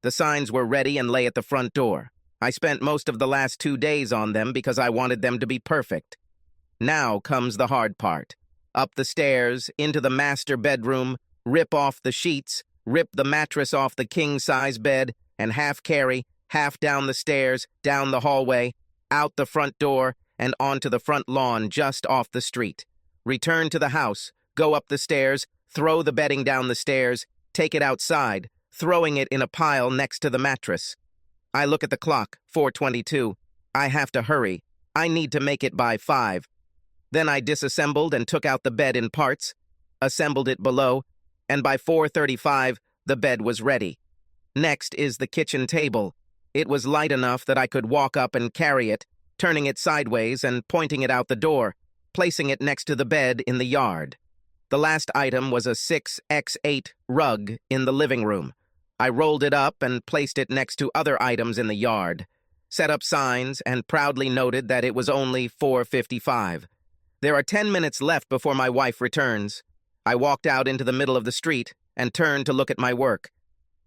The signs were ready and lay at the front door. I spent most of the last 2 days on them because I wanted them to be perfect. Now comes the hard part. Up the stairs, into the master bedroom, rip off the sheets, rip the mattress off the king-size bed, and half carry, half down the stairs, down the hallway, out the front door, and onto the front lawn just off the street. Return to the house, go up the stairs, throw the bedding down the stairs, take it outside, throwing it in a pile next to the mattress. I look at the clock, 4:22. I have to hurry. I need to make it by 5. Then I disassembled and took out the bed in parts, assembled it below, and by 4:35, the bed was ready. Next is the kitchen table. It was light enough that I could walk up and carry it, turning it sideways and pointing it out the door, placing it next to the bed in the yard. The last item was a 6x8 rug in the living room. I rolled it up and placed it next to other items in the yard, set up signs, and proudly noted that it was only 4:55. There are 10 minutes left before my wife returns. I walked out into the middle of the street and turned to look at my work.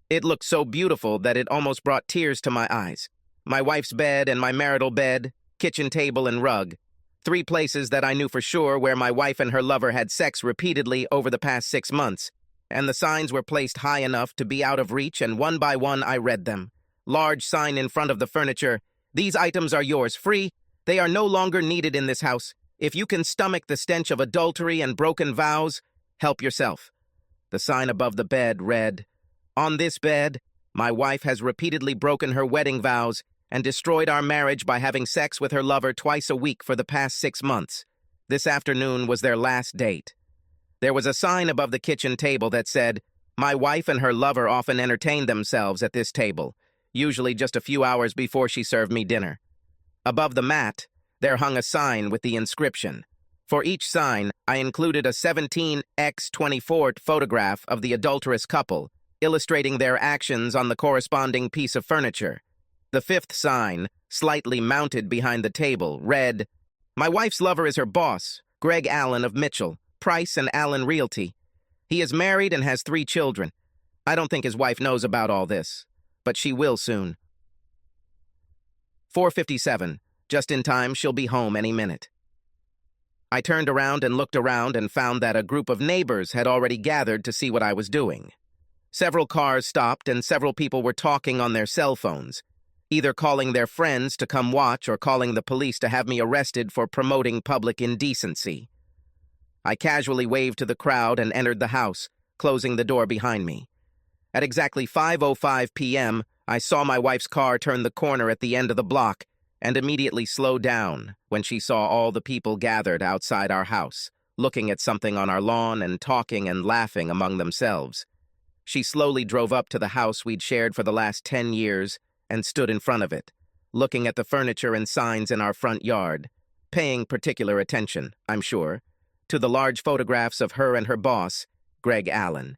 It looked so beautiful that it almost brought tears to my eyes. My wife's bed and my marital bed, kitchen table and rug. 3 places that I knew for sure where my wife and her lover had sex repeatedly over the past 6 months. And the signs were placed high enough to be out of reach, and one by one I read them. Large sign in front of the furniture. These items are yours, free. They are no longer needed in this house. If you can stomach the stench of adultery and broken vows, help yourself. The sign above the bed read, "On this bed, my wife has repeatedly broken her wedding vows and destroyed our marriage by having sex with her lover twice a week for the past 6 months. This afternoon was their last date." There was a sign above the kitchen table that said, "My wife and her lover often entertained themselves at this table, usually just a few hours before she served me dinner." Above the mat, there hung a sign with the inscription. For each sign, I included a 17x24 photograph of the adulterous couple, illustrating their actions on the corresponding piece of furniture. The 5th sign, slightly mounted behind the table, read, "My wife's lover is her boss, Greg Allen of Mitchell, Price and Allen Realty. He is married and has 3 children. I don't think his wife knows about all this, but she will soon." 4:57. Just in time, she'll be home any minute. I turned around and looked around and found that a group of neighbors had already gathered to see what I was doing. Several cars stopped and several people were talking on their cell phones, either calling their friends to come watch or calling the police to have me arrested for promoting public indecency. I casually waved to the crowd and entered the house, closing the door behind me. At exactly 5:05 p.m., I saw my wife's car turn the corner at the end of the block and immediately slow down when she saw all the people gathered outside our house, looking at something on our lawn and talking and laughing among themselves. She slowly drove up to the house we'd shared for the last 10 years and stood in front of it, looking at the furniture and signs in our front yard, paying particular attention, I'm sure, to the large photographs of her and her boss, Greg Allen.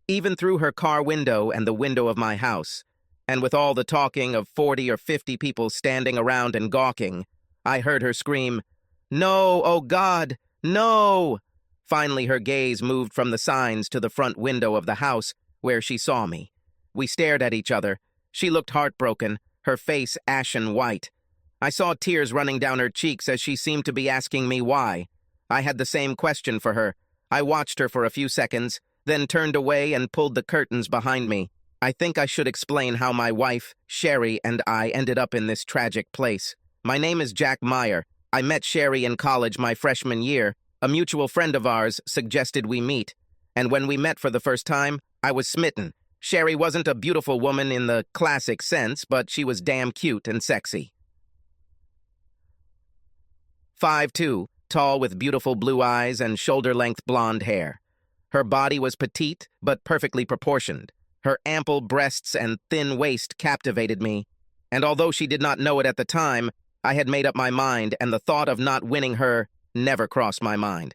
Even through her car window and the window of my house, and with all the talking of 40 or 50 people standing around and gawking, I heard her scream, "No, oh God, no!" Finally, her gaze moved from the signs to the front window of the house where she saw me. We stared at each other. She looked heartbroken, her face ashen white. I saw tears running down her cheeks as she seemed to be asking me why. I had the same question for her. I watched her for a few seconds, then turned away and pulled the curtains behind me. I think I should explain how my wife, Sherry, and I ended up in this tragic place. My name is Jack Meyer. I met Sherry in college my freshman year. A mutual friend of ours suggested we meet. And when we met for the first time, I was smitten. Sherry wasn't a beautiful woman in the classic sense, but she was damn cute and sexy. 5'2", tall with beautiful blue eyes and shoulder-length blonde hair. Her body was petite, but perfectly proportioned. Her ample breasts and thin waist captivated me, and although she did not know it at the time, I had made up my mind, and the thought of not winning her never crossed my mind.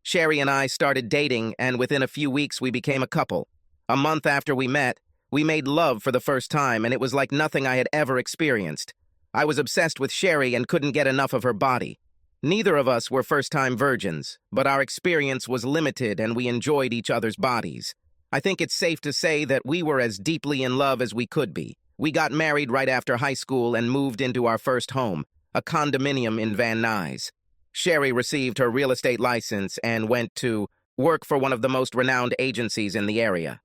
Sherry and I started dating, and within a few weeks we became a couple. A month after we met, we made love for the first time, and it was like nothing I had ever experienced. I was obsessed with Sherry and couldn't get enough of her body. Neither of us were first-time virgins, but our experience was limited and we enjoyed each other's bodies. I think it's safe to say that we were as deeply in love as we could be. We got married right after high school and moved into our first home, a condominium in Van Nuys. Sherry received her real estate license and went to work for one of the most renowned agencies in the area.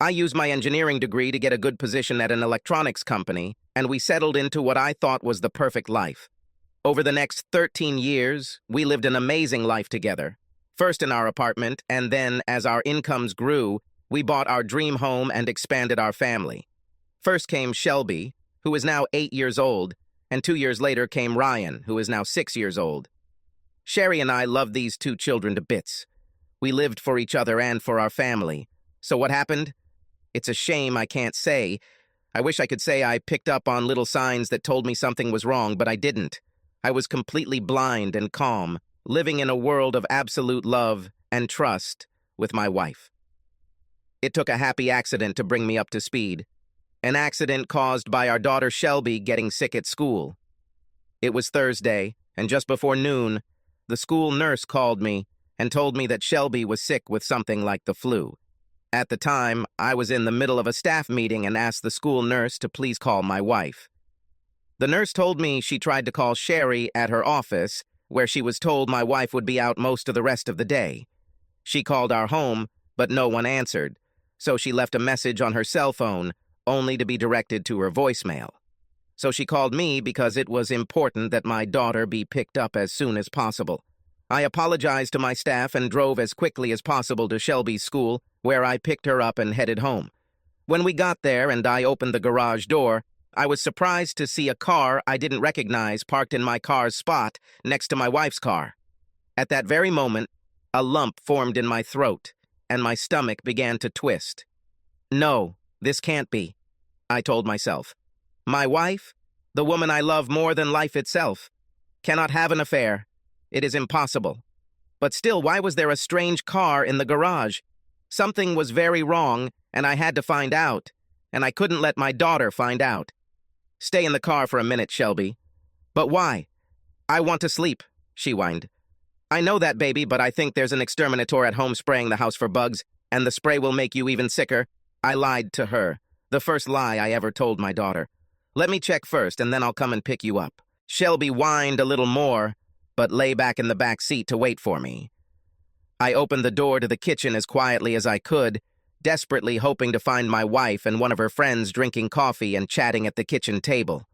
I used my engineering degree to get a good position at an electronics company, and we settled into what I thought was the perfect life. Over the next 13 years, we lived an amazing life together. First in our apartment, and then, as our incomes grew, we bought our dream home and expanded our family. First came Shelby, who is now 8 years old, and 2 years later came Ryan, who is now 6 years old. Sherry and I loved these two children to bits. We lived for each other and for our family. So what happened? It's a shame I can't say. I wish I could say I picked up on little signs that told me something was wrong, but I didn't. I was completely blind and calm, living in a world of absolute love and trust with my wife. It took a happy accident to bring me up to speed. An accident caused by our daughter Shelby getting sick at school. It was Thursday, and just before noon, the school nurse called me and told me that Shelby was sick with something like the flu. At the time, I was in the middle of a staff meeting and asked the school nurse to please call my wife. The nurse told me she tried to call Sherry at her office, where she was told my wife would be out most of the rest of the day. She called our home, but no one answered, so she left a message on her cell phone, only to be directed to her voicemail. So she called me because it was important that my daughter be picked up as soon as possible. I apologized to my staff and drove as quickly as possible to Shelby's school, where I picked her up and headed home. When we got there and I opened the garage door, I was surprised to see a car I didn't recognize parked in my car's spot next to my wife's car. At that very moment, a lump formed in my throat, and my stomach began to twist. No, this can't be, I told myself. My wife, the woman I love more than life itself, cannot have an affair. It is impossible. But still, why was there a strange car in the garage? Something was very wrong, and I had to find out, and I couldn't let my daughter find out. Stay in the car for a minute, Shelby. But why? I want to sleep, she whined. I know that, baby, but I think there's an exterminator at home spraying the house for bugs, and the spray will make you even sicker. I lied to her, the first lie I ever told my daughter. Let me check first, and then I'll come and pick you up. Shelby whined a little more, but lay back in the back seat to wait for me. I opened the door to the kitchen as quietly as I could, desperately hoping to find my wife and one of her friends drinking coffee and chatting at the kitchen table.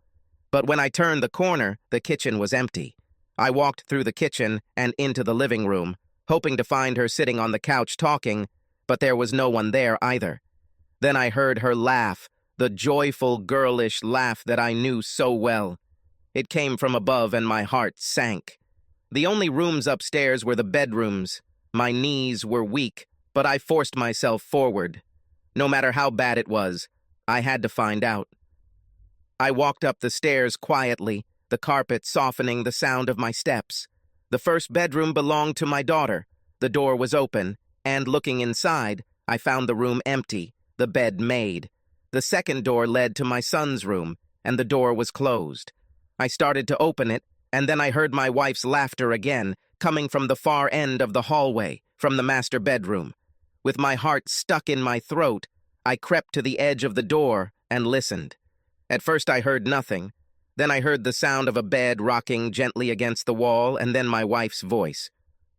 But when I turned the corner, the kitchen was empty. I walked through the kitchen and into the living room, hoping to find her sitting on the couch talking, but there was no one there either. Then I heard her laugh, the joyful, girlish laugh that I knew so well. It came from above and my heart sank. The only rooms upstairs were the bedrooms. My knees were weak, but I forced myself forward. No matter how bad it was, I had to find out. I walked up the stairs quietly, the carpet softening the sound of my steps. The first bedroom belonged to my daughter. The door was open, and looking inside, I found the room empty, the bed made. The second door led to my son's room, and the door was closed. I started to open it, and then I heard my wife's laughter again, coming from the far end of the hallway, from the master bedroom. With my heart stuck in my throat, I crept to the edge of the door and listened. At first I heard nothing. Then I heard the sound of a bed rocking gently against the wall, and then my wife's voice.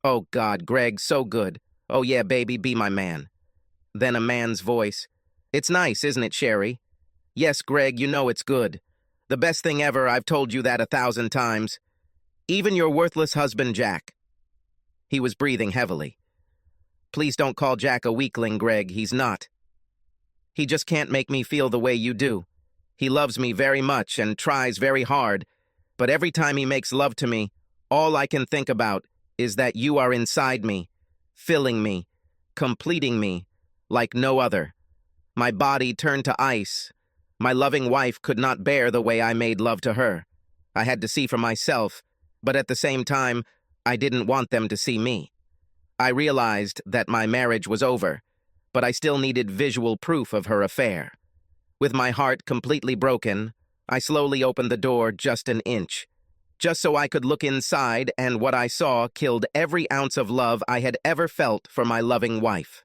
Oh God, Greg, so good. Oh yeah, baby, be my man. Then a man's voice. It's nice, isn't it, Sherry? Yes, Greg, you know it's good. The best thing ever, I've told you that 1,000 times. Even your worthless husband, Jack. He was breathing heavily. Please don't call Jack a weakling, Greg. He's not. He just can't make me feel the way you do. He loves me very much and tries very hard, but every time he makes love to me, all I can think about is that you are inside me, filling me, completing me, like no other. My body turned to ice. My loving wife could not bear the way I made love to her. I had to see for myself, but at the same time, I didn't want them to see me. I realized that my marriage was over, but I still needed visual proof of her affair. With my heart completely broken, I slowly opened the door just an inch, just so I could look inside, and what I saw killed every ounce of love I had ever felt for my loving wife.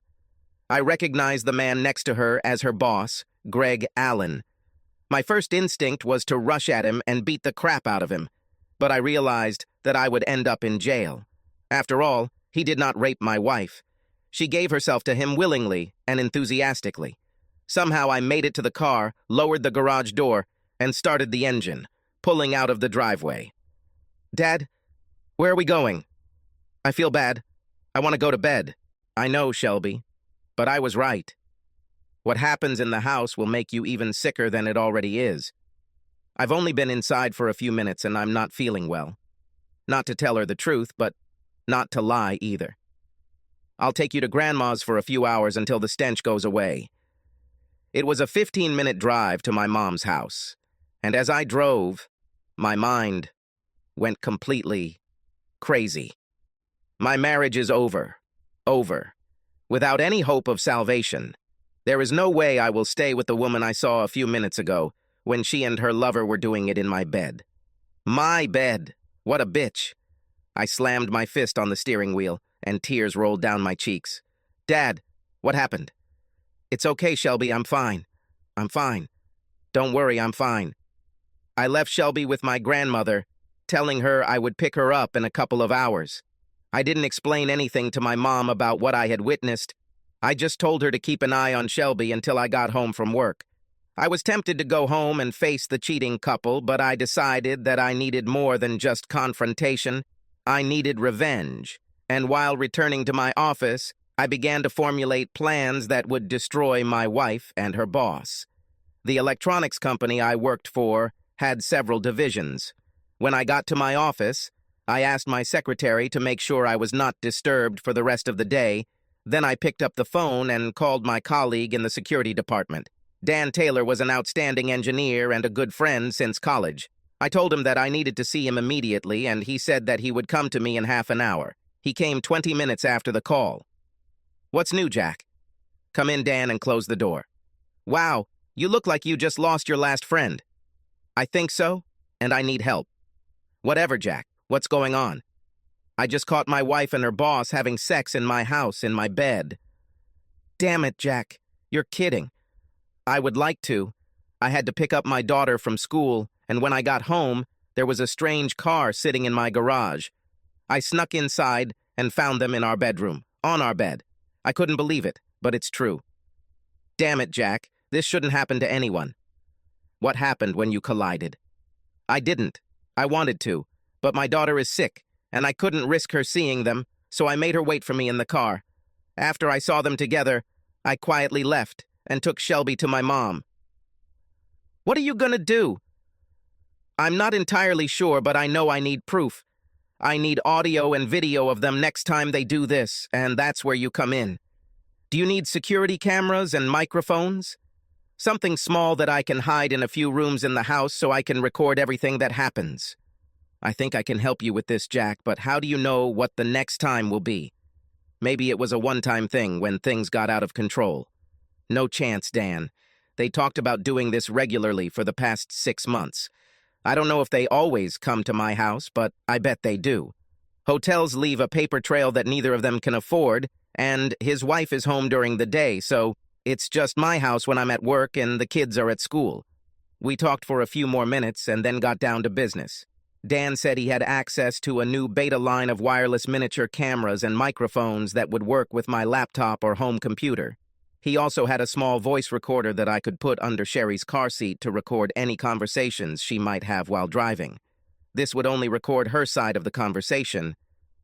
I recognized the man next to her as her boss, Greg Allen. My first instinct was to rush at him and beat the crap out of him, but I realized that I would end up in jail. After all, he did not rape my wife. She gave herself to him willingly and enthusiastically. Somehow I made it to the car, lowered the garage door, and started the engine, pulling out of the driveway. "Dad, where are we going?" "I feel bad. I want to go to bed." "I know, Shelby, but I was right. What happens in the house will make you even sicker than it already is. I've only been inside for a few minutes and I'm not feeling well. Not to tell her the truth, but not to lie either. I'll take you to Grandma's for a few hours until the stench goes away." It was a 15-minute drive to my mom's house, and as I drove, my mind went completely crazy. My marriage is over. Over. Without any hope of salvation. There is no way I will stay with the woman I saw a few minutes ago when she and her lover were doing it in my bed. My bed. What a bitch. I slammed my fist on the steering wheel, and tears rolled down my cheeks. "Dad, what happened?" "It's okay, Shelby, I'm fine. I'm fine. Don't worry, I'm fine." I left Shelby with my grandmother, telling her I would pick her up in a couple of hours. I didn't explain anything to my mom about what I had witnessed. I just told her to keep an eye on Shelby until I got home from work. I was tempted to go home and face the cheating couple, but I decided that I needed more than just confrontation. I needed revenge. And while returning to my office, I began to formulate plans that would destroy my wife and her boss. The electronics company I worked for had several divisions. When I got to my office, I asked my secretary to make sure I was not disturbed for the rest of the day. Then I picked up the phone and called my colleague in the security department. Dan Taylor was an outstanding engineer and a good friend since college. I told him that I needed to see him immediately, and he said that he would come to me in half an hour. He came 20 minutes after the call. "What's new, Jack?" "Come in, Dan, and close the door." "Wow, you look like you just lost your last friend." "I think so, and I need help." "Whatever, Jack. What's going on?" "I just caught my wife and her boss having sex in my house, in my bed." "Damn it, Jack. You're kidding." "I would like to. I had to pick up my daughter from school, and when I got home, there was a strange car sitting in my garage. I snuck inside and found them in our bedroom, on our bed. I couldn't believe it, but it's true." "Damn it, Jack. This shouldn't happen to anyone." "What happened when you collided?" "I didn't. I wanted to, but my daughter is sick, and I couldn't risk her seeing them, so I made her wait for me in the car. After I saw them together, I quietly left and took Shelby to my mom." "What are you gonna do?" "I'm not entirely sure, but I know I need proof. I need audio and video of them next time they do this, and that's where you come in. Do you need security cameras and microphones? Something small that I can hide in a few rooms in the house so I can record everything that happens." "I think I can help you with this, Jack, but how do you know what the next time will be? Maybe it was a one-time thing when things got out of control." "No chance, Dan. They talked about doing this regularly for the past 6 months. I don't know if they always come to my house, but I bet they do. Hotels leave a paper trail that neither of them can afford, and his wife is home during the day, so it's just my house when I'm at work and the kids are at school." We talked for a few more minutes and then got down to business. Dan said he had access to a new beta line of wireless miniature cameras and microphones that would work with my laptop or home computer. He also had a small voice recorder that I could put under Sherry's car seat to record any conversations she might have while driving. This would only record her side of the conversation,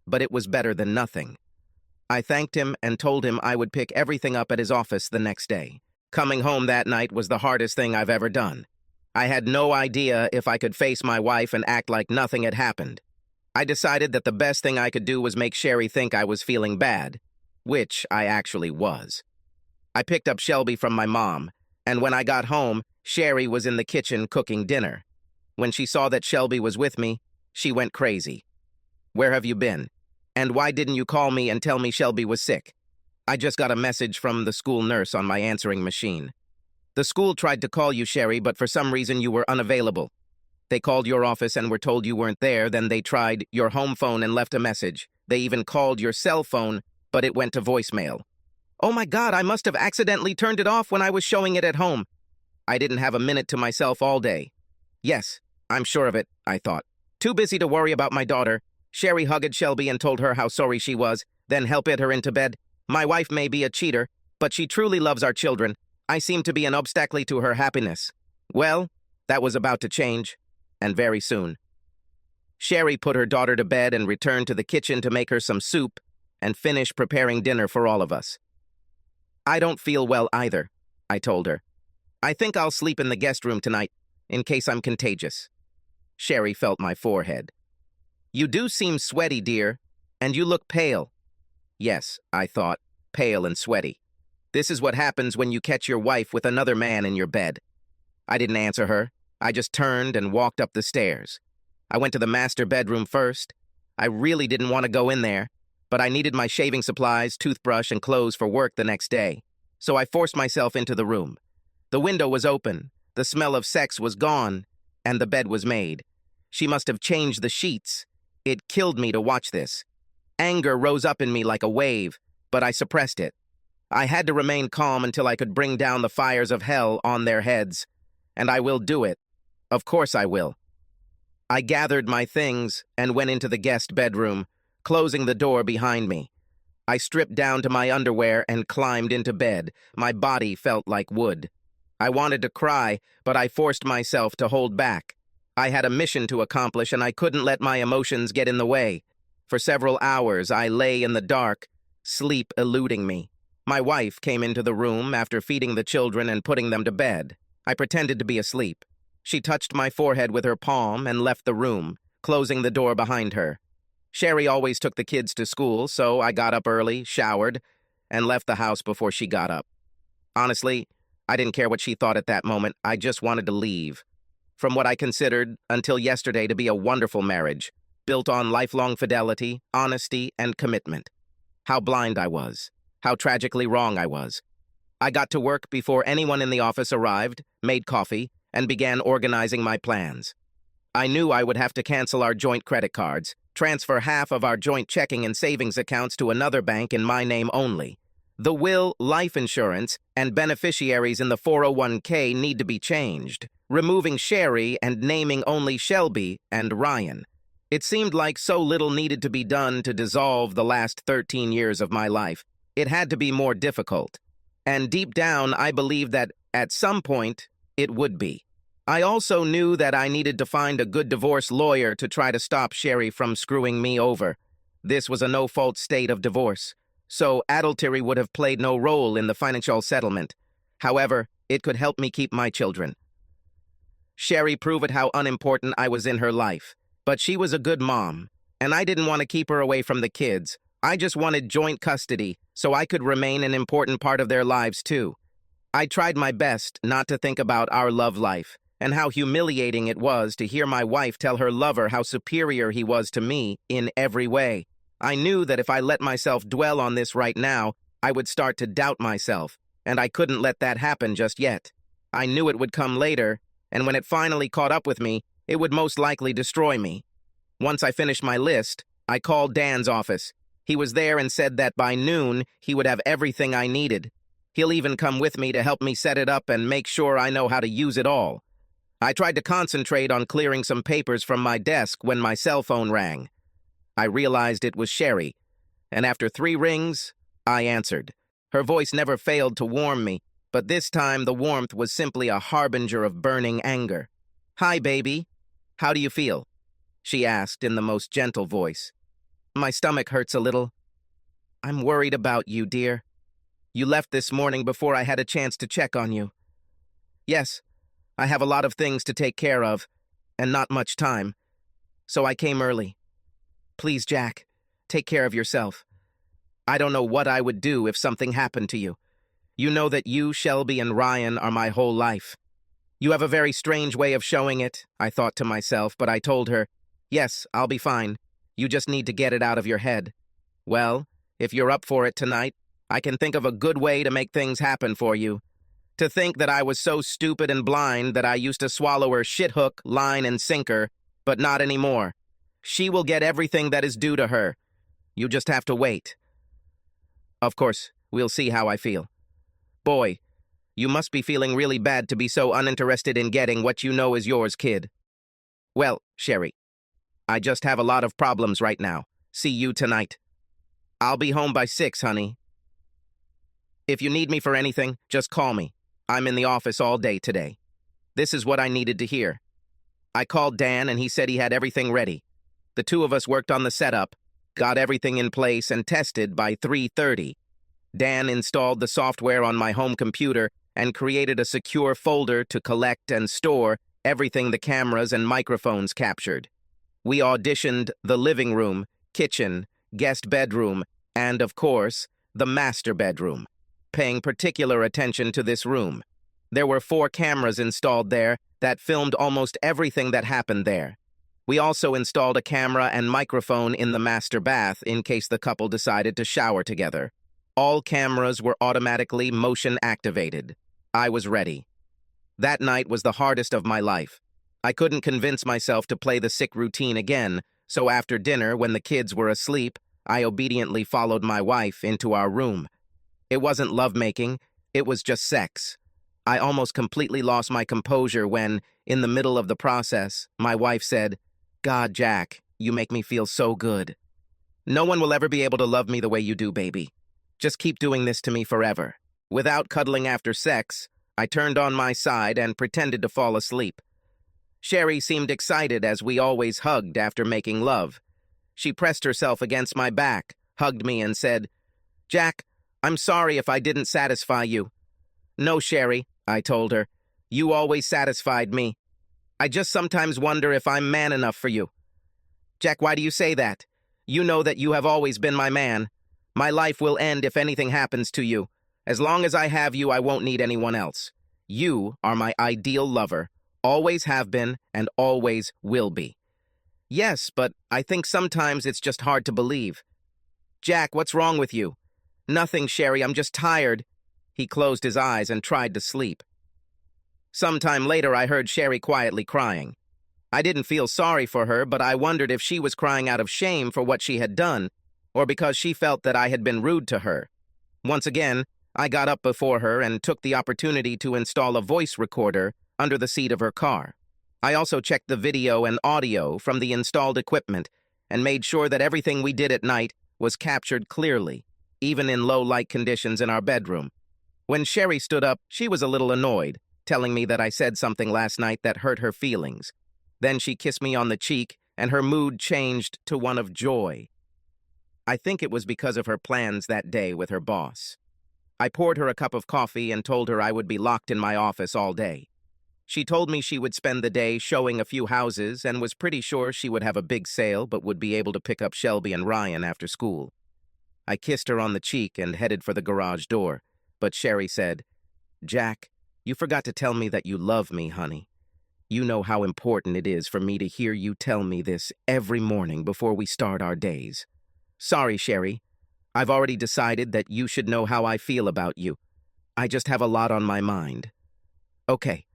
but it was better than nothing. I thanked him and told him I would pick everything up at his office the next day. Coming home that night was the hardest thing I've ever done. I had no idea if I could face my wife and act like nothing had happened. I decided that the best thing I could do was make Sherry think I was feeling bad, which I actually was. I picked up Shelby from my mom, and when I got home, Sherry was in the kitchen cooking dinner. When she saw that Shelby was with me, she went crazy. "Where have you been? And why didn't you call me and tell me Shelby was sick?" "I just got a message from the school nurse on my answering machine." "The school tried to call you, Sherry, but for some reason you were unavailable. They called your office and were told you weren't there, then they tried your home phone and left a message. They even called your cell phone, but it went to voicemail." Oh my God, I must have accidentally turned it off when I was showing it at home. I didn't have a minute to myself all day. Yes, I'm sure of it, I thought. Too busy to worry about my daughter. Sherry hugged Shelby and told her how sorry she was, then helped her into bed. My wife may be a cheater, but she truly loves our children. I seem to be an obstacle to her happiness. Well, that was about to change, and very soon. Sherry put her daughter to bed and returned to the kitchen to make her some soup and finish preparing dinner for all of us. I don't feel well either, I told her. I think I'll sleep in the guest room tonight, in case I'm contagious. Sherry felt my forehead. You do seem sweaty, dear, and you look pale. Yes, I thought, pale and sweaty. This is what happens when you catch your wife with another man in your bed. I didn't answer her. I just turned and walked up the stairs. I went to the master bedroom first. I really didn't want to go in there, but I needed my shaving supplies, toothbrush, and clothes for work the next day. So I forced myself into the room. The window was open, the smell of sex was gone, and the bed was made. She must have changed the sheets. It killed me to watch this. Anger rose up in me like a wave, but I suppressed it. I had to remain calm until I could bring down the fires of hell on their heads. And I will do it. Of course I will. I gathered my things and went into the guest bedroom, closing the door behind me. I stripped down to my underwear and climbed into bed. My body felt like wood. I wanted to cry, but I forced myself to hold back. I had a mission to accomplish, and I couldn't let my emotions get in the way. For several hours, I lay in the dark, sleep eluding me. My wife came into the room after feeding the children and putting them to bed. I pretended to be asleep. She touched my forehead with her palm and left the room, closing the door behind her. Sherry always took the kids to school, so I got up early, showered, and left the house before she got up. Honestly, I didn't care what she thought at that moment. I just wanted to leave. From what I considered, until yesterday, to be a wonderful marriage, built on lifelong fidelity, honesty, and commitment. How blind I was. How tragically wrong I was. I got to work before anyone in the office arrived, made coffee, and began organizing my plans. I knew I would have to cancel our joint credit cards, transfer half of our joint checking and savings accounts to another bank in my name only. The will, life insurance, and beneficiaries in the 401k need to be changed, removing Sherry and naming only Shelby and Ryan. It seemed like so little needed to be done to dissolve the last 13 years of my life. It had to be more difficult. And deep down, I believed that, at some point, it would be. I also knew that I needed to find a good divorce lawyer to try to stop Sherry from screwing me over. This was a no-fault state of divorce, so adultery would have played no role in the financial settlement. However, it could help me keep my children. Sherry proved how unimportant I was in her life, but she was a good mom, and I didn't want to keep her away from the kids. I just wanted joint custody, so I could remain an important part of their lives too. I tried my best not to think about our love life, and how humiliating it was to hear my wife tell her lover how superior he was to me in every way. I knew that if I let myself dwell on this right now, I would start to doubt myself, and I couldn't let that happen just yet. I knew it would come later, and when it finally caught up with me, it would most likely destroy me. Once I finished my list, I called Dan's office. He was there and said that by noon, he would have everything I needed. He'll even come with me to help me set it up and make sure I know how to use it all. I tried to concentrate on clearing some papers from my desk when my cell phone rang. I realized it was Sherry, and after 3 rings, I answered. Her voice never failed to warm me, but this time the warmth was simply a harbinger of burning anger. "Hi, baby. How do you feel?" she asked in the most gentle voice. "My stomach hurts a little. I'm worried about you, dear. You left this morning before I had a chance to check on you." "Yes, I have a lot of things to take care of, and not much time, so I came early. Please, Jack, take care of yourself. I don't know what I would do if something happened to you. You know that you, Shelby, and Ryan are my whole life." You have a very strange way of showing it, I thought to myself, but I told her, "Yes, I'll be fine. You just need to get it out of your head." "Well, if you're up for it tonight, I can think of a good way to make things happen for you. To think that I was so stupid and blind that I used to swallow her shit hook, line, and sinker, but not anymore. She will get everything that is due to her. You just have to wait." Of course, We'll see how I feel. Boy, you must be feeling really bad to be so uninterested in getting what you know is yours, kid. Well, Sherry, I just have a lot of problems right now. See you tonight. I'll be home by 6, honey. If you need me for anything, just call me. I'm in the office all day today. This is what I needed to hear. I called Dan and he said he had everything ready. The two of us worked on the setup, got everything in place and tested by 3:30. Dan installed the software on my home computer and created a secure folder to collect and store everything the cameras and microphones captured. We auditioned the living room, kitchen, guest bedroom, and, of course, the master bedroom, paying particular attention to this room. There were 4 cameras installed there that filmed almost everything that happened there. We also installed a camera and microphone in the master bath in case the couple decided to shower together. All cameras were automatically motion activated. I was ready. That night was the hardest of my life. I couldn't convince myself to play the sick routine again, so after dinner, when the kids were asleep, I obediently followed my wife into our room. It wasn't lovemaking, it was just sex. I almost completely lost my composure when, in the middle of the process, my wife said, "God, Jack, you make me feel so good. No one will ever be able to love me the way you do, baby. Just keep doing this to me forever." Without cuddling after sex, I turned on my side and pretended to fall asleep. Sherry seemed excited as we always hugged after making love. She pressed herself against my back, hugged me, and said, "Jack, I'm sorry if I didn't satisfy you." "No, Sherry," I told her. "You always satisfied me. I just sometimes wonder if I'm man enough for you." "Jack, why do you say that? You know that you have always been my man. My life will end if anything happens to you. As long as I have you, I won't need anyone else. You are my ideal lover, always have been and always will be." "Yes, but I think sometimes it's just hard to believe." "Jack, what's wrong with you?" "Nothing, Sherry, I'm just tired." He closed his eyes and tried to sleep. Sometime later, I heard Sherry quietly crying. I didn't feel sorry for her, but I wondered if she was crying out of shame for what she had done, or because she felt that I had been rude to her. Once again, I got up before her and took the opportunity to install a voice recorder under the seat of her car. I also checked the video and audio from the installed equipment and made sure that everything we did at night was captured clearly, even in low light conditions in our bedroom. When Sherry stood up, she was a little annoyed, telling me that I said something last night that hurt her feelings. Then she kissed me on the cheek, and her mood changed to one of joy. I think it was because of her plans that day with her boss. I poured her a cup of coffee and told her I would be locked in my office all day. She told me she would spend the day showing a few houses and was pretty sure she would have a big sale but would be able to pick up Shelby and Ryan after school. I kissed her on the cheek and headed for the garage door, but Sherry said, "Jack, you forgot to tell me that you love me, honey. You know how important it is for me to hear you tell me this every morning before we start our days." "Sorry, Sherry. I've already decided that you should know how I feel about you. I just have a lot on my mind." "Okay,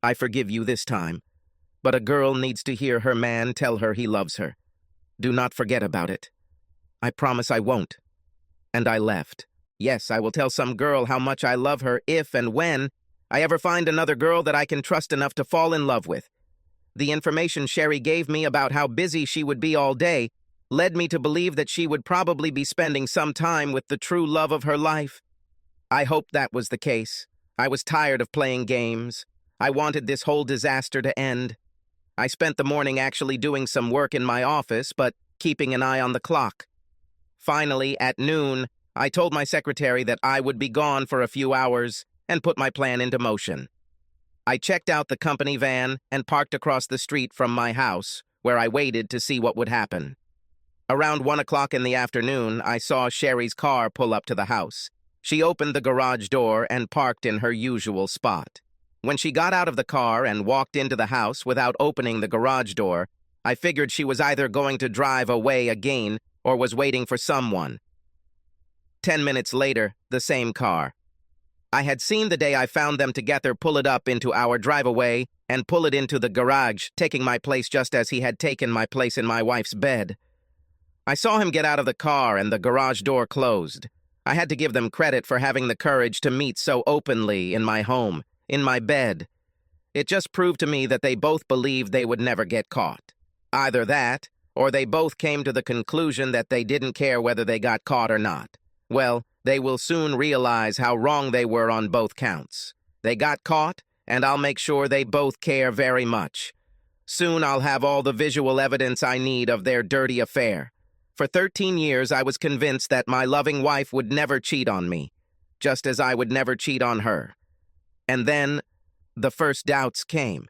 I forgive you this time, but a girl needs to hear her man tell her he loves her. Do not forget about it." "I promise I won't." And I left. Yes, I will tell some girl how much I love her if and when I ever find another girl that I can trust enough to fall in love with. The information Sherry gave me about how busy she would be all day led me to believe that she would probably be spending some time with the true love of her life. I hoped that was the case. I was tired of playing games. I wanted this whole disaster to end. I spent the morning actually doing some work in my office, but keeping an eye on the clock. Finally, at noon, I told my secretary that I would be gone for a few hours and put my plan into motion. I checked out the company van and parked across the street from my house, where I waited to see what would happen. Around 1 o'clock in the afternoon, I saw Sherry's car pull up to the house. She opened the garage door and parked in her usual spot. When she got out of the car and walked into the house without opening the garage door, I figured she was either going to drive away again or was waiting for someone. 10 minutes later, the same car. I had seen the day I found them together pull it up into our driveway and pull it into the garage, taking my place just as he had taken my place in my wife's bed. I saw him get out of the car and the garage door closed. I had to give them credit for having the courage to meet so openly in my home, in my bed. It just proved to me that they both believed they would never get caught. Either that, or they both came to the conclusion that they didn't care whether they got caught or not. Well, they will soon realize how wrong they were on both counts. They got caught, and I'll make sure they both care very much. Soon I'll have all the visual evidence I need of their dirty affair. For 13 years, I was convinced that my loving wife would never cheat on me, just as I would never cheat on her. And then, the first doubts came.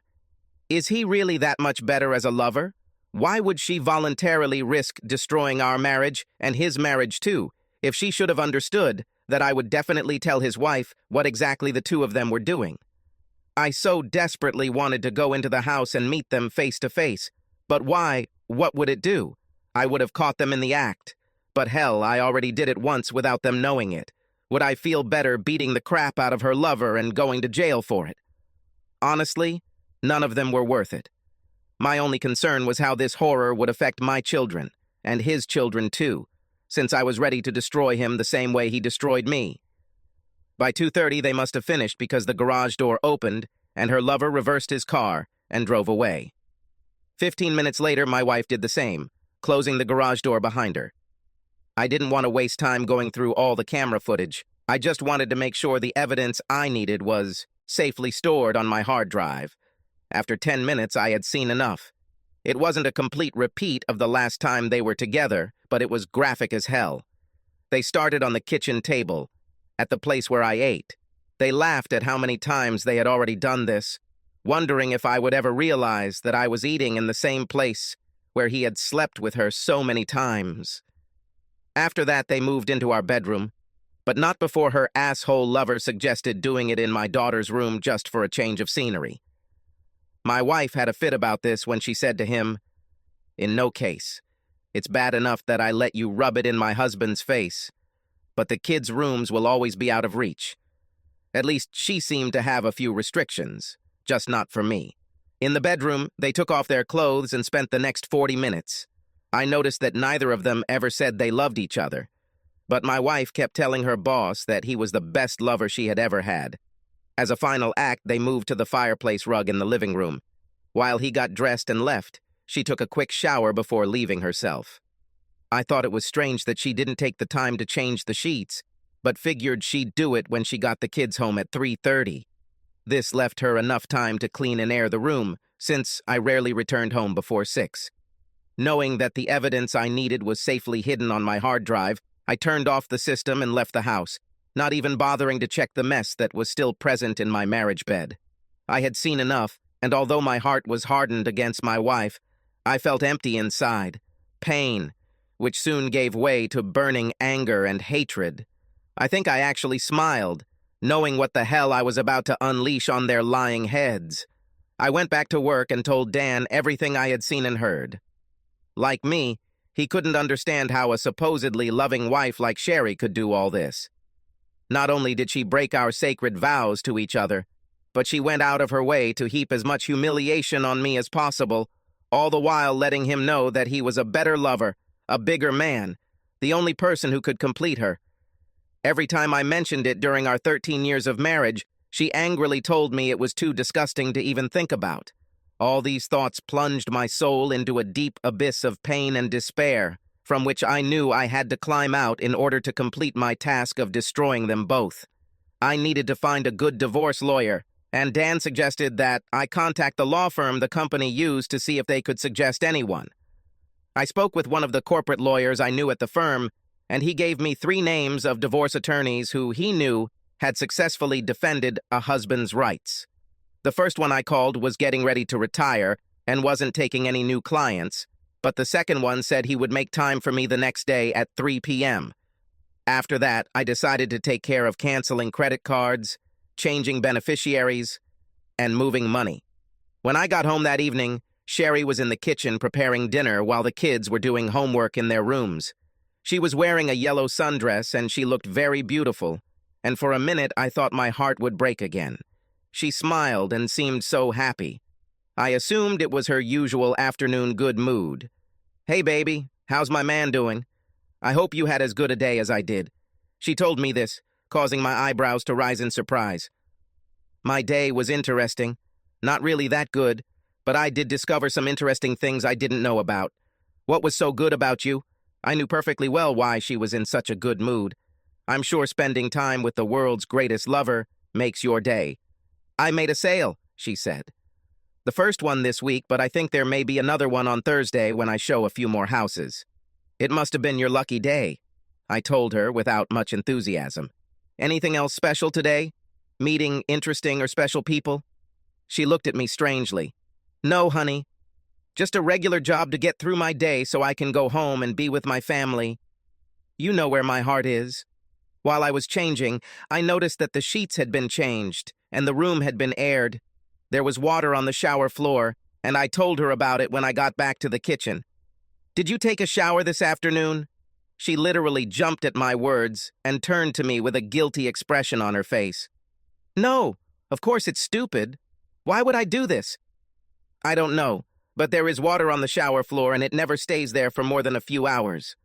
Is he really that much better as a lover? Why would she voluntarily risk destroying our marriage, and his marriage too, if she should have understood that I would definitely tell his wife what exactly the two of them were doing? I so desperately wanted to go into the house and meet them face to face. But why? What would it do? I would have caught them in the act. But hell, I already did it once without them knowing it. Would I feel better beating the crap out of her lover and going to jail for it? Honestly, none of them were worth it. My only concern was how this horror would affect my children, and his children too, since I was ready to destroy him the same way he destroyed me. By 2:30, they must have finished because the garage door opened and her lover reversed his car and drove away. 15 minutes later, my wife did the same, closing the garage door behind her. I didn't want to waste time going through all the camera footage. I just wanted to make sure the evidence I needed was safely stored on my hard drive. After 10 minutes, I had seen enough. It wasn't a complete repeat of the last time they were together, but it was graphic as hell. They started on the kitchen table, at the place where I ate. They laughed at how many times they had already done this, wondering if I would ever realize that I was eating in the same place where he had slept with her so many times. After that, they moved into our bedroom, but not before her asshole lover suggested doing it in my daughter's room just for a change of scenery. My wife had a fit about this when she said to him, "In no case. It's bad enough that I let you rub it in my husband's face, but the kids' rooms will always be out of reach." At least she seemed to have a few restrictions, just not for me. In the bedroom, they took off their clothes and spent the next 40 minutes. I noticed that neither of them ever said they loved each other, but my wife kept telling her boss that he was the best lover she had ever had. As a final act, they moved to the fireplace rug in the living room. While he got dressed and left, she took a quick shower before leaving herself. I thought it was strange that she didn't take the time to change the sheets, but figured she'd do it when she got the kids home at 3:30. This left her enough time to clean and air the room, since I rarely returned home before 6. Knowing that the evidence I needed was safely hidden on my hard drive, I turned off the system and left the house, not even bothering to check the mess that was still present in my marriage bed. I had seen enough, and although my heart was hardened against my wife, I felt empty inside, pain, which soon gave way to burning anger and hatred. I think I actually smiled, knowing what the hell I was about to unleash on their lying heads. I went back to work and told Dan everything I had seen and heard. Like me, he couldn't understand how a supposedly loving wife like Sherry could do all this. Not only did she break our sacred vows to each other, but she went out of her way to heap as much humiliation on me as possible, all the while letting him know that he was a better lover, a bigger man, the only person who could complete her. Every time I mentioned it during our 13 years of marriage, she angrily told me it was too disgusting to even think about. All these thoughts plunged my soul into a deep abyss of pain and despair, from which I knew I had to climb out in order to complete my task of destroying them both. I needed to find a good divorce lawyer, and Dan suggested that I contact the law firm the company used to see if they could suggest anyone. I spoke with one of the corporate lawyers I knew at the firm, and he gave me 3 names of divorce attorneys who he knew had successfully defended a husband's rights. The first one I called was getting ready to retire and wasn't taking any new clients, but the second one said he would make time for me the next day at 3 p.m. After that, I decided to take care of canceling credit cards, changing beneficiaries, and moving money. When I got home that evening, Sherry was in the kitchen preparing dinner while the kids were doing homework in their rooms. She was wearing a yellow sundress and she looked very beautiful, and for a minute I thought my heart would break again. She smiled and seemed so happy. I assumed it was her usual afternoon good mood. "Hey, baby, how's my man doing? I hope you had as good a day as I did." She told me this, causing my eyebrows to rise in surprise. My day was interesting. Not really that good, but I did discover some interesting things I didn't know about. What was so good about you? I knew perfectly well why she was in such a good mood. I'm sure spending time with the world's greatest lover makes your day. I made a sale, she said. The first one this week, but I think there may be another one on Thursday when I show a few more houses. It must have been your lucky day, I told her without much enthusiasm. Anything else special today? Meeting interesting or special people? She looked at me strangely. No, honey. Just a regular job to get through my day so I can go home and be with my family. You know where my heart is. While I was changing, I noticed that the sheets had been changed and the room had been aired. There was water on the shower floor, and I told her about it when I got back to the kitchen. Did you take a shower this afternoon? She literally jumped at my words and turned to me with a guilty expression on her face. No, of course it's stupid. Why would I do this? I don't know, but there is water on the shower floor and it never stays there for more than a few hours.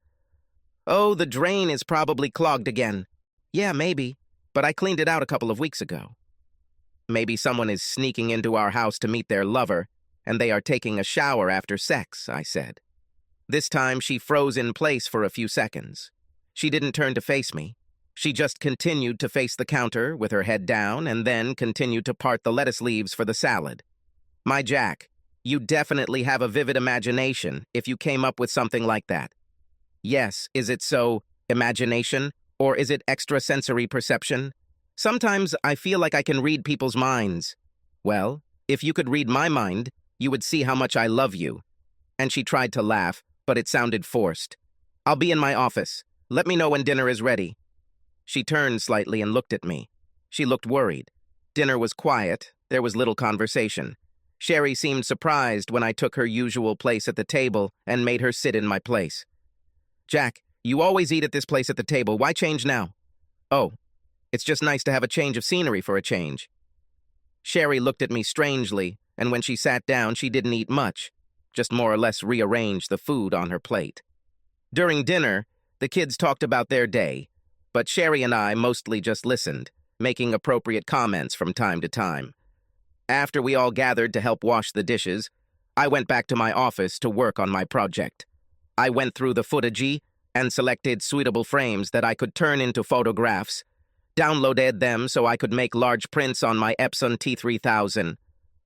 Oh, the drain is probably clogged again. Yeah, maybe, but I cleaned it out a couple of weeks ago. Maybe someone is sneaking into our house to meet their lover, and they are taking a shower after sex, I said. This time she froze in place for a few seconds. She didn't turn to face me. She just continued to face the counter with her head down and then continued to part the lettuce leaves for the salad. My Jack, you definitely have a vivid imagination if you came up with something like that. Yes, is it so imagination, or is it extrasensory perception? Sometimes I feel like I can read people's minds. Well, if you could read my mind, you would see how much I love you. And she tried to laugh, but it sounded forced. I'll be in my office. Let me know when dinner is ready. She turned slightly and looked at me. She looked worried. Dinner was quiet. There was little conversation. Sherry seemed surprised when I took her usual place at the table and made her sit in my place. Jack, you always eat at this place at the table. Why change now? Oh, it's just nice to have a change of scenery for a change. Sherry looked at me strangely, and when she sat down, she didn't eat much, just more or less rearranged the food on her plate. During dinner, the kids talked about their day, but Sherry and I mostly just listened, making appropriate comments from time to time. After we all gathered to help wash the dishes, I went back to my office to work on my project. I went through the footage and selected suitable frames that I could turn into photographs, downloaded them so I could make large prints on my Epson T3000.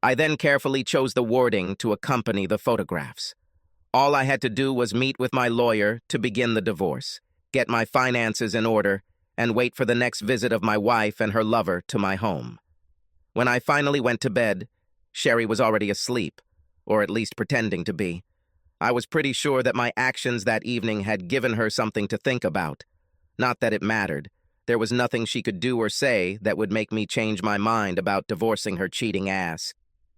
I then carefully chose the wording to accompany the photographs. All I had to do was meet with my lawyer to begin the divorce, get my finances in order, and wait for the next visit of my wife and her lover to my home. When I finally went to bed, Sherry was already asleep, or at least pretending to be. I was pretty sure that my actions that evening had given her something to think about. Not that it mattered. There was nothing she could do or say that would make me change my mind about divorcing her cheating ass.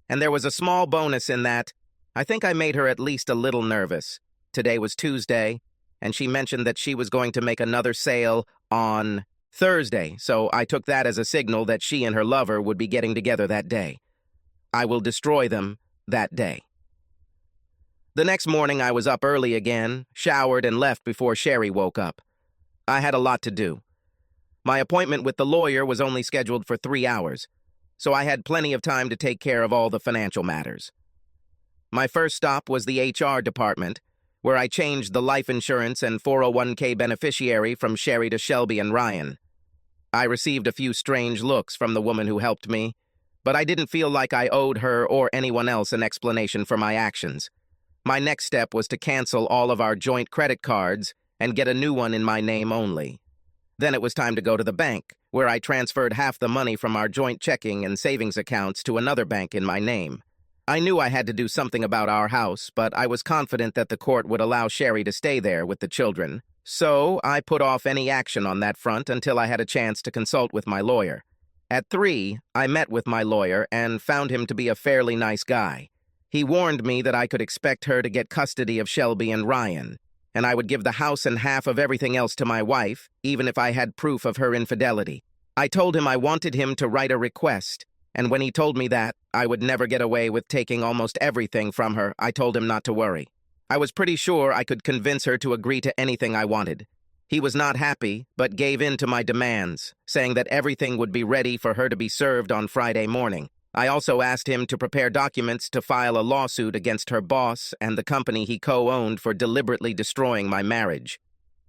And there was a small bonus in that. I think I made her at least a little nervous. Today was Tuesday, and she mentioned that she was going to make another sale on Thursday, so I took that as a signal that she and her lover would be getting together that day. I will destroy them that day. The next morning I was up early again, showered and left before Sherry woke up. I had a lot to do. My appointment with the lawyer was only scheduled for 3 hours, so I had plenty of time to take care of all the financial matters. My first stop was the HR department, where I changed the life insurance and 401k beneficiary from Sherry to Shelby and Ryan. I received a few strange looks from the woman who helped me, but I didn't feel like I owed her or anyone else an explanation for my actions. My next step was to cancel all of our joint credit cards and get a new one in my name only. Then it was time to go to the bank, where I transferred half the money from our joint checking and savings accounts to another bank in my name. I knew I had to do something about our house, but I was confident that the court would allow Sherry to stay there with the children, so I put off any action on that front until I had a chance to consult with my lawyer. At 3, I met with my lawyer and found him to be a fairly nice guy. He warned me that I could expect her to get custody of Shelby and Ryan, and I would give the house and half of everything else to my wife, even if I had proof of her infidelity. I told him I wanted him to write a request, and when he told me that I would never get away with taking almost everything from her, I told him not to worry. I was pretty sure I could convince her to agree to anything I wanted. He was not happy, but gave in to my demands, saying that everything would be ready for her to be served on Friday morning. I also asked him to prepare documents to file a lawsuit against her boss and the company he co-owned for deliberately destroying my marriage.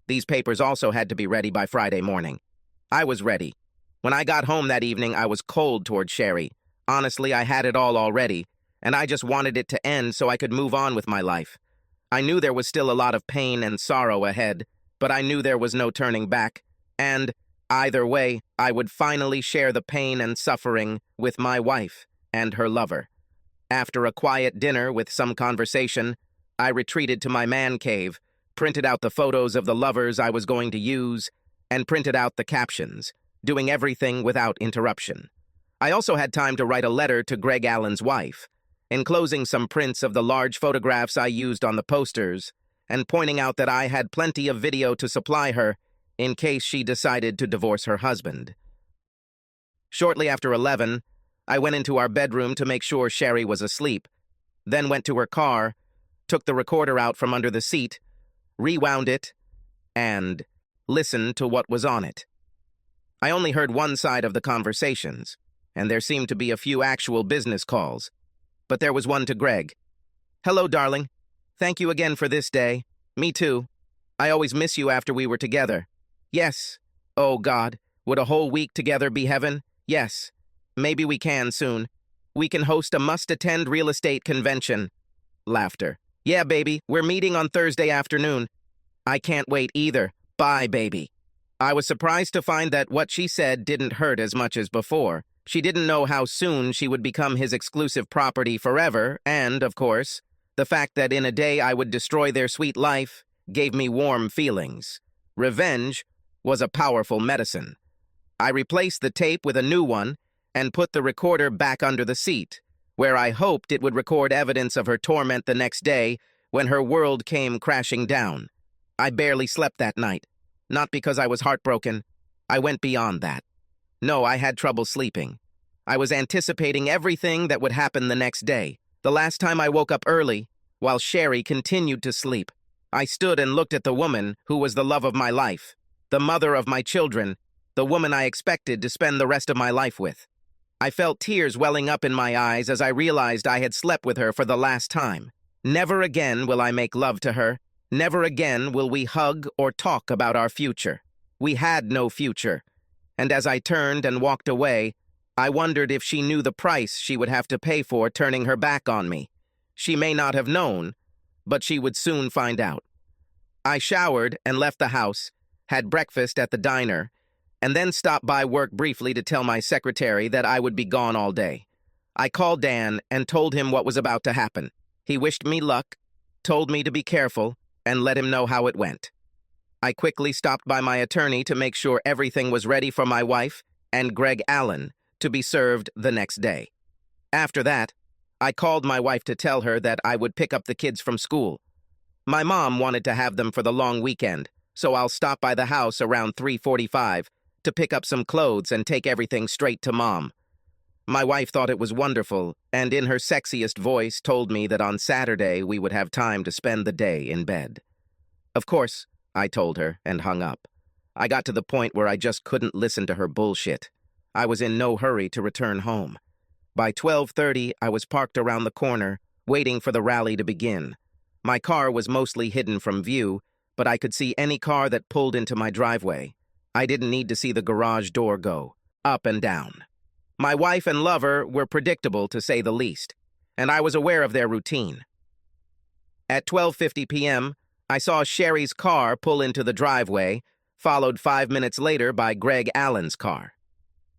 These papers also had to be ready by Friday morning. I was ready. When I got home that evening, I was cold toward Sherry. Honestly, I had it all already, and I just wanted it to end so I could move on with my life. I knew there was still a lot of pain and sorrow ahead, but I knew there was no turning back, and either way, I would finally share the pain and suffering with my wife and her lover. After a quiet dinner with some conversation, I retreated to my man cave, printed out the photos of the lovers I was going to use, and printed out the captions, doing everything without interruption. I also had time to write a letter to Greg Allen's wife, enclosing some prints of the large photographs I used on the posters, and pointing out that I had plenty of video to supply her in case she decided to divorce her husband. Shortly after 11, I went into our bedroom to make sure Sherry was asleep, then went to her car, took the recorder out from under the seat, rewound it, and listened to what was on it. I only heard one side of the conversations, and there seemed to be a few actual business calls. But there was one to Greg. "Hello, darling. Thank you again for this day. Me too. I always miss you after we were together. Yes. Oh, God. Would a whole week together be heaven? Yes. Maybe we can soon. We can host a must-attend real estate convention." Laughter. "Yeah, baby. We're meeting on Thursday afternoon. I can't wait either. Bye, baby." I was surprised to find that what she said didn't hurt as much as before. She didn't know how soon she would become his exclusive property forever, and, of course, the fact that in a day I would destroy their sweet life gave me warm feelings. Revenge was a powerful medicine. I replaced the tape with a new one and put the recorder back under the seat, where I hoped it would record evidence of her torment the next day when her world came crashing down. I barely slept that night. Not because I was heartbroken. I went beyond that. No, I had trouble sleeping. I was anticipating everything that would happen the next day. The last time I woke up early, while Sherry continued to sleep, I stood and looked at the woman who was the love of my life, the mother of my children, the woman I expected to spend the rest of my life with. I felt tears welling up in my eyes as I realized I had slept with her for the last time. Never again will I make love to her. Never again will we hug or talk about our future. We had no future. And as I turned and walked away, I wondered if she knew the price she would have to pay for turning her back on me. She may not have known, but she would soon find out. I showered and left the house, had breakfast at the diner, and then stopped by work briefly to tell my secretary that I would be gone all day. I called Dan and told him what was about to happen. He wished me luck, told me to be careful, and let him know how it went. I quickly stopped by my attorney to make sure everything was ready for my wife and Greg Allen to be served the next day. After that, I called my wife to tell her that I would pick up the kids from school. My mom wanted to have them for the long weekend, so I'll stop by the house around 3:45 to pick up some clothes and take everything straight to Mom. My wife thought it was wonderful, and in her sexiest voice told me that on Saturday we would have time to spend the day in bed. Of course, I told her and hung up. I got to the point where I just couldn't listen to her bullshit. I was in no hurry to return home. By 12:30, I was parked around the corner, waiting for the rally to begin. My car was mostly hidden from view, but I could see any car that pulled into my driveway. I didn't need to see the garage door go up and down. My wife and lover were predictable, to say the least, and I was aware of their routine. At 12:50 p.m., I saw Sherry's car pull into the driveway, followed 5 minutes later by Greg Allen's car.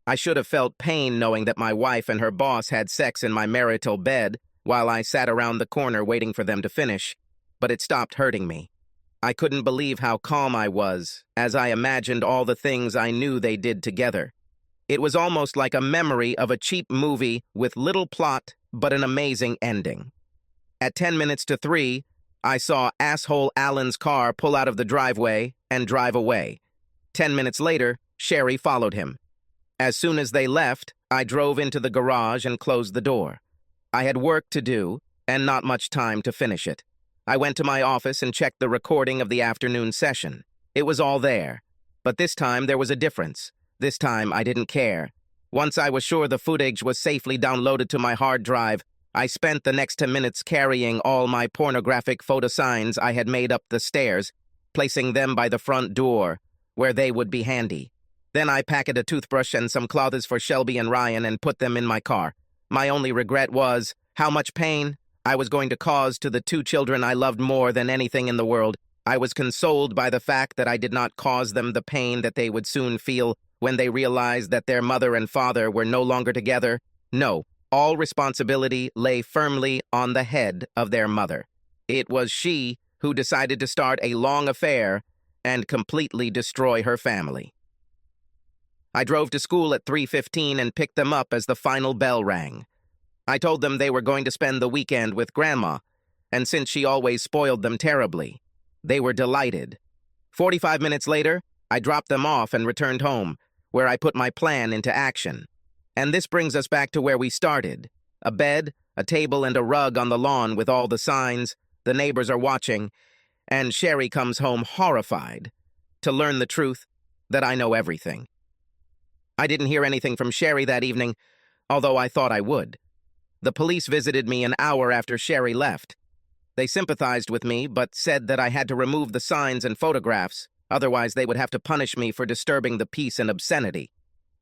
I should have felt pain knowing that my wife and her boss had sex in my marital bed while I sat around the corner waiting for them to finish, but it stopped hurting me. I couldn't believe how calm I was as I imagined all the things I knew they did together. It was almost like a memory of a cheap movie with little plot but an amazing ending. At 10 minutes to 3, I saw asshole Allen's car pull out of the driveway and drive away. 10 minutes later, Sherry followed him. As soon as they left, I drove into the garage and closed the door. I had work to do and not much time to finish it. I went to my office and checked the recording of the afternoon session. It was all there. But this time there was a difference. This time I didn't care. Once I was sure the footage was safely downloaded to my hard drive, I spent the next 10 minutes carrying all my pornographic photo signs I had made up the stairs, placing them by the front door, where they would be handy. Then I packed a toothbrush and some clothes for Shelby and Ryan and put them in my car. My only regret was how much pain I was going to cause to the two children I loved more than anything in the world. I was consoled by the fact that I did not cause them the pain that they would soon feel when they realized that their mother and father were no longer together. No, all responsibility lay firmly on the head of their mother. It was she who decided to start a long affair and completely destroy her family. I drove to school at 3:15 and picked them up as the final bell rang. I told them they were going to spend the weekend with Grandma, and since she always spoiled them terribly, they were delighted. 45 minutes later, I dropped them off and returned home, where I put my plan into action. And this brings us back to where we started. A bed, a table, and a rug on the lawn with all the signs. The neighbors are watching, and Sherry comes home horrified to learn the truth that I know everything. I didn't hear anything from Sherry that evening, although I thought I would. The police visited me an hour after Sherry left. They sympathized with me, but said that I had to remove the signs and photographs, otherwise they would have to punish me for disturbing the peace and obscenity.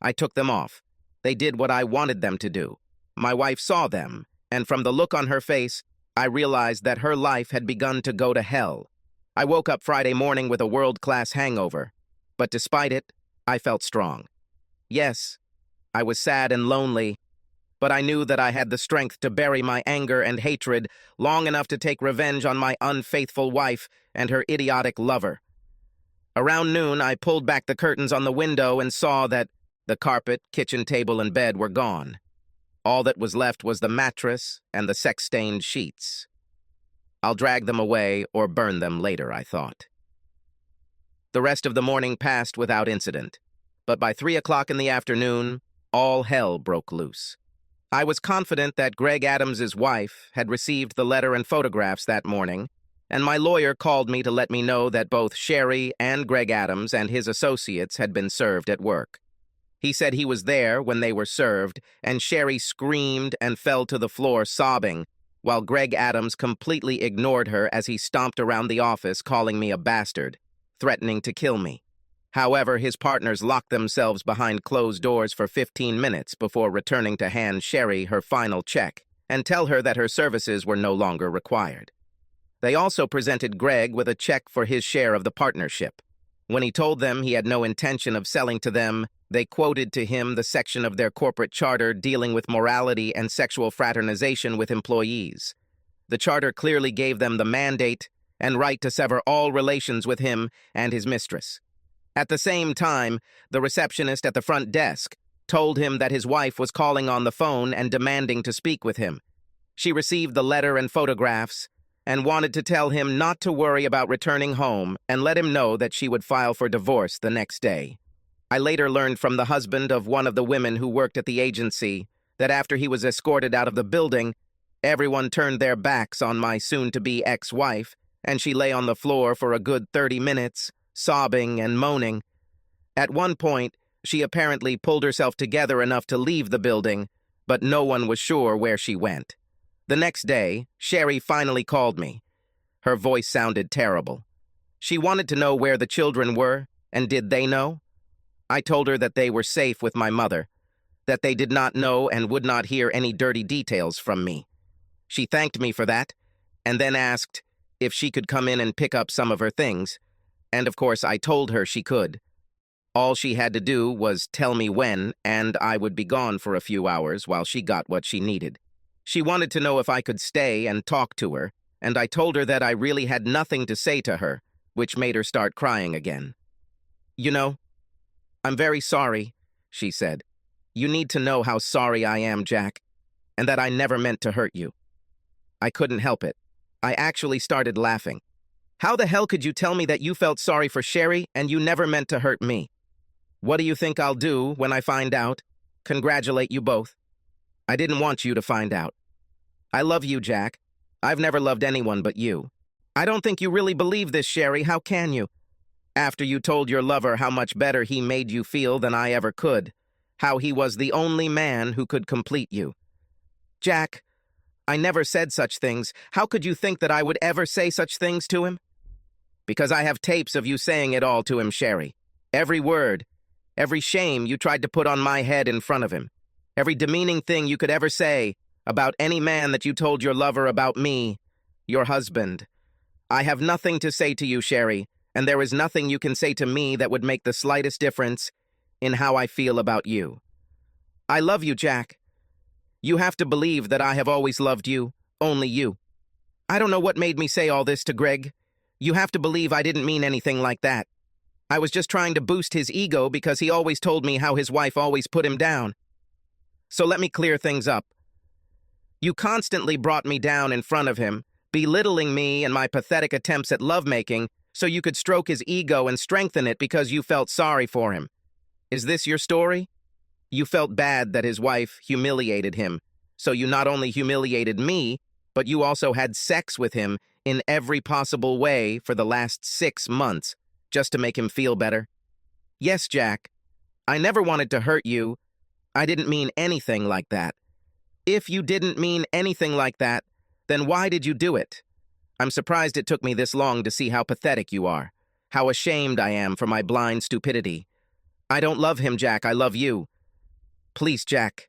I took them off. They did what I wanted them to do. My wife saw them, and from the look on her face, I realized that her life had begun to go to hell. I woke up Friday morning with a world-class hangover, but despite it, I felt strong. Yes, I was sad and lonely, but I knew that I had the strength to bury my anger and hatred long enough to take revenge on my unfaithful wife and her idiotic lover. Around noon, I pulled back the curtains on the window and saw that the carpet, kitchen table, and bed were gone. All that was left was the mattress and the sex-stained sheets. I'll drag them away or burn them later, I thought. The rest of the morning passed without incident, but by 3 o'clock in the afternoon, all hell broke loose. I was confident that Greg Adams's wife had received the letter and photographs that morning, and my lawyer called me to let me know that both Sherry and Greg Adams and his associates had been served at work. He said he was there when they were served, and Sherry screamed and fell to the floor sobbing, while Greg Adams completely ignored her as he stomped around the office calling me a bastard, threatening to kill me. However, his partners locked themselves behind closed doors for 15 minutes before returning to hand Sherry her final check and tell her that her services were no longer required. They also presented Greg with a check for his share of the partnership. When he told them he had no intention of selling to them, they quoted to him the section of their corporate charter dealing with morality and sexual fraternization with employees. The charter clearly gave them the mandate and right to sever all relations with him and his mistress. At the same time, the receptionist at the front desk told him that his wife was calling on the phone and demanding to speak with him. She received the letter and photographs and wanted to tell him not to worry about returning home and let him know that she would file for divorce the next day. I later learned from the husband of one of the women who worked at the agency that after he was escorted out of the building, everyone turned their backs on my soon-to-be ex-wife, and she lay on the floor for a good 30 minutes, sobbing and moaning. At one point, she apparently pulled herself together enough to leave the building, but no one was sure where she went. The next day, Sherry finally called me. Her voice sounded terrible. She wanted to know where the children were, and did they know? I told her that they were safe with my mother, that they did not know and would not hear any dirty details from me. She thanked me for that, and then asked if she could come in and pick up some of her things, and of course I told her she could. All she had to do was tell me when, and I would be gone for a few hours while she got what she needed. She wanted to know if I could stay and talk to her, and I told her that I really had nothing to say to her, which made her start crying again. "You know, I'm very sorry," she said. "You need to know how sorry I am, Jack, and that I never meant to hurt you." I couldn't help it. I actually started laughing. "How the hell could you tell me that you felt sorry for Sherry and you never meant to hurt me? What do you think I'll do when I find out? Congratulate you both. I didn't want you to find out. I love you, Jack. I've never loved anyone but you. I don't think you really believe this, Sherry. How can you? After you told your lover how much better he made you feel than I ever could, how he was the only man who could complete you. Jack, I never said such things. How could you think that I would ever say such things to him? Because I have tapes of you saying it all to him, Sherry. Every word, every shame you tried to put on my head in front of him. Every demeaning thing you could ever say about any man that you told your lover about me, your husband. I have nothing to say to you, Sherry, and there is nothing you can say to me that would make the slightest difference in how I feel about you. I love you, Jack. You have to believe that I have always loved you, only you. I don't know what made me say all this to Greg. You have to believe I didn't mean anything like that. I was just trying to boost his ego because he always told me how his wife always put him down. So let me clear things up. You constantly brought me down in front of him, belittling me and my pathetic attempts at lovemaking so you could stroke his ego and strengthen it because you felt sorry for him. Is this your story? You felt bad that his wife humiliated him, so you not only humiliated me, but you also had sex with him in every possible way for the last 6 months, just to make him feel better. Yes, Jack, I never wanted to hurt you. I didn't mean anything like that. If you didn't mean anything like that, then why did you do it? I'm surprised it took me this long to see how pathetic you are, how ashamed I am for my blind stupidity. I don't love him, Jack, I love you. Please, Jack,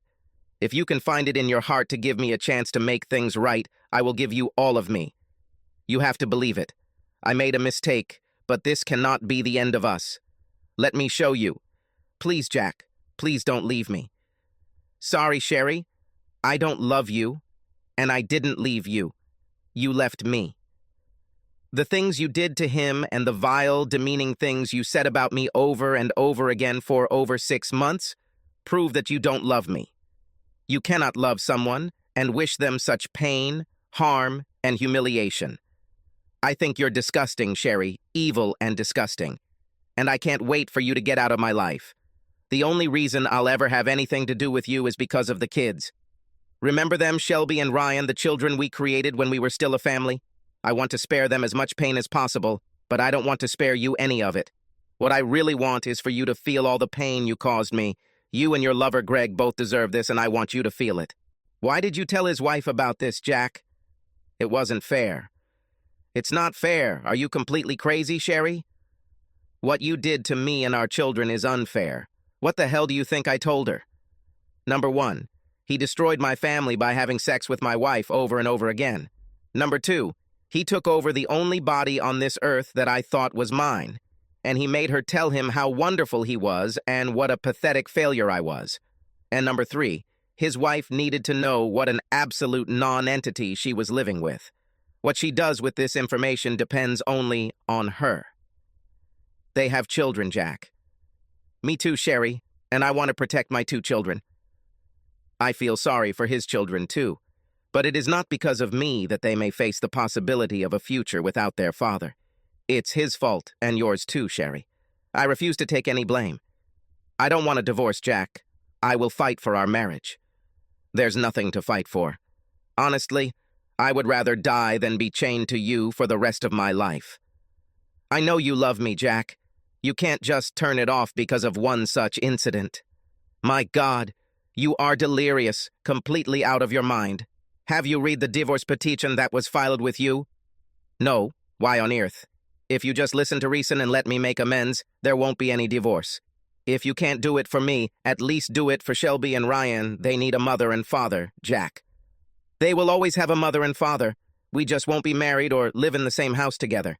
if you can find it in your heart to give me a chance to make things right, I will give you all of me. You have to believe it. I made a mistake, but this cannot be the end of us. Let me show you. Please, Jack, please don't leave me. Sorry, Sherry, I don't love you, and I didn't leave you. You left me. The things you did to him and the vile, demeaning things you said about me over and over again for over 6 months prove that you don't love me. You cannot love someone and wish them such pain, harm, and humiliation. I think you're disgusting, Sherry, evil and disgusting, and I can't wait for you to get out of my life. The only reason I'll ever have anything to do with you is because of the kids. Remember them, Shelby and Ryan, the children we created when we were still a family? I want to spare them as much pain as possible, but I don't want to spare you any of it. What I really want is for you to feel all the pain you caused me. You and your lover, Greg, both deserve this, and I want you to feel it. Why did you tell his wife about this, Jack? It wasn't fair. It's not fair. Are you completely crazy, Sherry? What you did to me and our children is unfair. What the hell do you think I told her? Number 1, he destroyed my family by having sex with my wife over and over again. Number 2, he took over the only body on this earth that I thought was mine, and he made her tell him how wonderful he was and what a pathetic failure I was. And number 3, his wife needed to know what an absolute non-entity she was living with. What she does with this information depends only on her. They have children, Jack. Me too, Sherry, and I want to protect my 2 children. I feel sorry for his children too, but it is not because of me that they may face the possibility of a future without their father. It's his fault, and yours too, Sherry. I refuse to take any blame. I don't want a divorce, Jack. I will fight for our marriage. There's nothing to fight for. Honestly, I would rather die than be chained to you for the rest of my life. I know you love me, Jack. You can't just turn it off because of one such incident. My God, you are delirious, completely out of your mind. Have you read the divorce petition that was filed with you? No. Why on earth? If you just listen to reason and let me make amends, there won't be any divorce. If you can't do it for me, at least do it for Shelby and Ryan. They need a mother and father, Jack. They will always have a mother and father. We just won't be married or live in the same house together.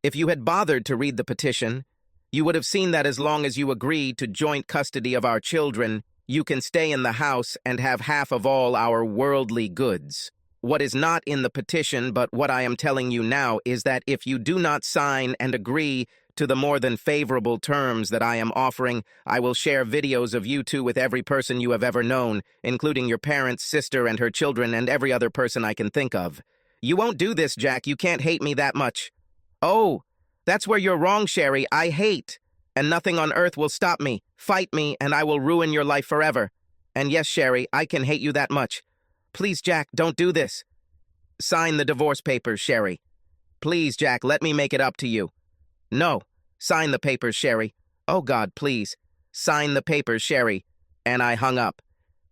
If you had bothered to read the petition, you would have seen that as long as you agreed to joint custody of our children, you can stay in the house and have half of all our worldly goods. What is not in the petition, but what I am telling you now, is that if you do not sign and agree to the more than favorable terms that I am offering, I will share videos of you two with every person you have ever known, including your parents, sister, and her children, and every other person I can think of. You won't do this, Jack. You can't hate me that much. Oh, that's where you're wrong, Sherry. I hate, and nothing on earth will stop me. Fight me, and I will ruin your life forever. And yes, Sherry, I can hate you that much. Please, Jack, don't do this. Sign the divorce papers, Sherry. Please, Jack, let me make it up to you. No. Sign the papers, Sherry. Oh, God, please. Sign the papers, Sherry. And I hung up.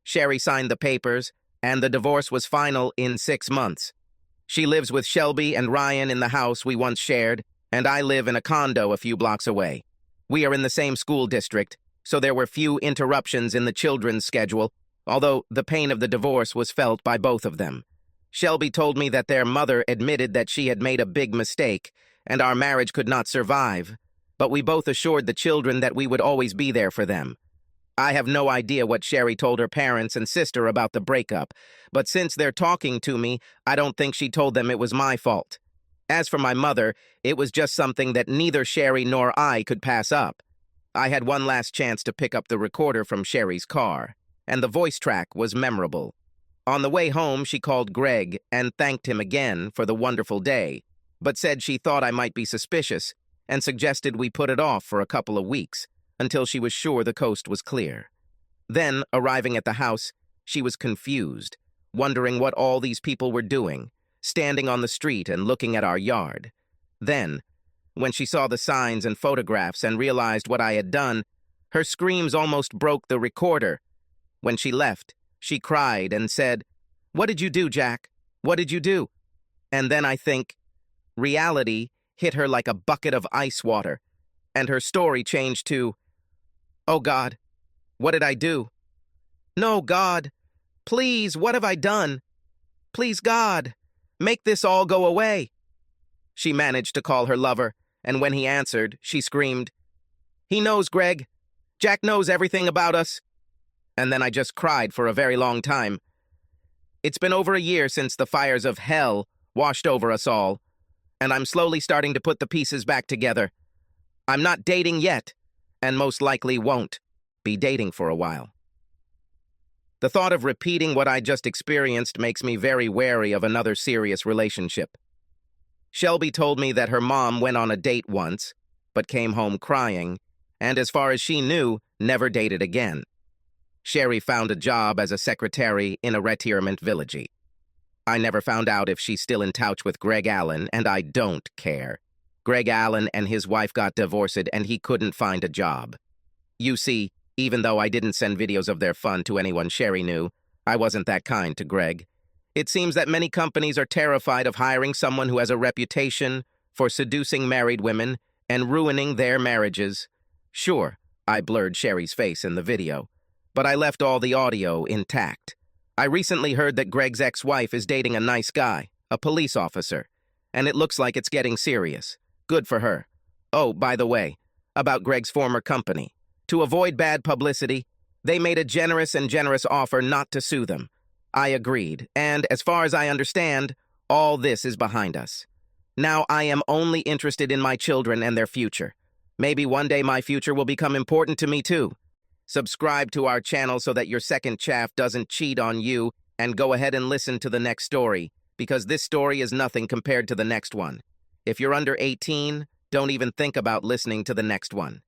Sherry signed the papers, and the divorce was final in 6 months. She lives with Shelby and Ryan in the house we once shared, and I live in a condo a few blocks away. We are in the same school district, so there were few interruptions in the children's schedule, although the pain of the divorce was felt by both of them. Shelby told me that their mother admitted that she had made a big mistake, and our marriage could not survive, but we both assured the children that we would always be there for them. I have no idea what Sherry told her parents and sister about the breakup, but since they're talking to me, I don't think she told them it was my fault. As for my mother, it was just something that neither Sherry nor I could pass up. I had one last chance to pick up the recorder from Sherry's car, and the voice track was memorable. On the way home, she called Greg and thanked him again for the wonderful day, but said she thought I might be suspicious and suggested we put it off for a couple of weeks until she was sure the coast was clear. Then, arriving at the house, she was confused, wondering what all these people were doing, standing on the street and looking at our yard. Then, when she saw the signs and photographs and realized what I had done, her screams almost broke the recorder. When she left, she cried and said, "What did you do, Jack? What did you do?" And then I think reality hit her like a bucket of ice water, and her story changed to, "Oh, God, what did I do? No, God, please, what have I done? Please, God, make this all go away." She managed to call her lover, and when he answered, she screamed, "He knows, Greg. Jack knows everything about us." And then I just cried for a very long time. It's been over a year since the fires of hell washed over us all, and I'm slowly starting to put the pieces back together. I'm not dating yet, and most likely won't be dating for a while. The thought of repeating what I just experienced makes me very wary of another serious relationship. Shelby told me that her mom went on a date once, but came home crying, and as far as she knew, never dated again. Sherry found a job as a secretary in a retirement village. I never found out if she's still in touch with Greg Allen, and I don't care. Greg Allen and his wife got divorced, and he couldn't find a job. You see, even though I didn't send videos of their fun to anyone Sherry knew, I wasn't that kind to Greg. It seems that many companies are terrified of hiring someone who has a reputation for seducing married women and ruining their marriages. Sure, I blurred Sherry's face in the video, but I left all the audio intact. I recently heard that Greg's ex-wife is dating a nice guy, a police officer, and it looks like it's getting serious. Good for her. Oh, by the way, about Greg's former company. To avoid bad publicity, they made a generous offer not to sue them. I agreed, and as far as I understand, all this is behind us. Now I am only interested in my children and their future. Maybe one day my future will become important to me too. Subscribe to our channel so that your second chaff doesn't cheat on you, and go ahead and listen to the next story, because this story is nothing compared to the next one. If you're under 18, don't even think about listening to the next one.